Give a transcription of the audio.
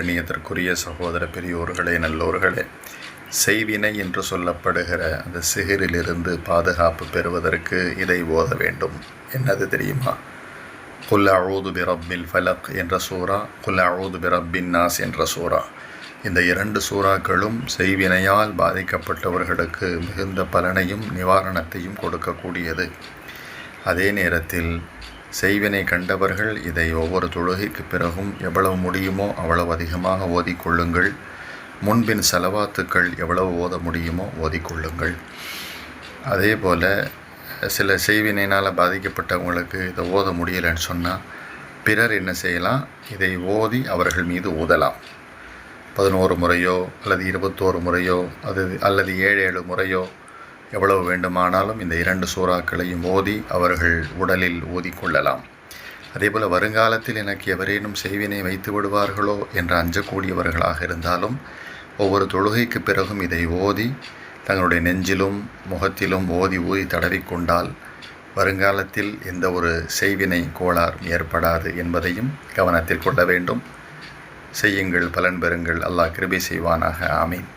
கண்ணியத்திற்குரிய சகோதர பெரியோர்களே, நல்லோர்களே, செய்வினை என்று சொல்லப்படுகிற அந்த சிகிரிலிருந்து பாதுகாப்பு பெறுவதற்கு இதை ஓத வேண்டும். என்னது தெரியுமா? குல் அஊது பிரப்பில் ஃபலக் என்ற சூரா, குல் அஊது பிரப்பின் நாஸ் என்ற சூரா. இந்த 2 சூறாக்களும் செய்வினையால் பாதிக்கப்பட்டவர்களுக்கு மிகுந்த பலனையும் நிவாரணத்தையும் கொடுக்கக்கூடியது. அதே நேரத்தில் செய்வினை கண்டவர்கள் இதை ஒவ்வொரு தொழுகைக்கு பிறகும் எவ்வளவு முடியுமோ அவ்வளவு அதிகமாக ஓதிக்கொள்ளுங்கள். முன்பின் செலவாத்துக்கள் எவ்வளவு ஓத முடியுமோ ஓதிக்கொள்ளுங்கள். அதே போல் சில செய்வினையினால் பாதிக்கப்பட்டவங்களுக்கு இதை ஓத முடியலைன்னு சொன்னால் பிறர் என்ன செய்யலாம்? இதை ஓதி அவர்கள் மீது ஊதலாம். 11 முறையோ அல்லது 21 முறையோ அல்லது 7 முறையோ எவ்வளவு வேண்டுமானாலும் இந்த 2 சூறாக்களையும் ஓதி அவர்கள் உடலில் ஊதிக்கொள்ளலாம். அதேபோல் வருங்காலத்தில் எனக்கு எவரேனும் செய்வினை வைத்து விடுவார்களோ என்று அஞ்சக்கூடியவர்களாக இருந்தாலும் ஒவ்வொரு தொழுகைக்கு பிறகும் இதை ஓதி தங்களுடைய நெஞ்சிலும் முகத்திலும் ஊதி தடவிக்கொண்டால் வருங்காலத்தில் எந்த ஒரு செய்வினை கோளாறும் ஏற்படாது என்பதையும் கவனத்தில் கொள்ள வேண்டும். செய்யுங்கள், பலன் பெறுங்கள். அல்லாஹ் கிருபை செய்வானாக. ஆமீன்.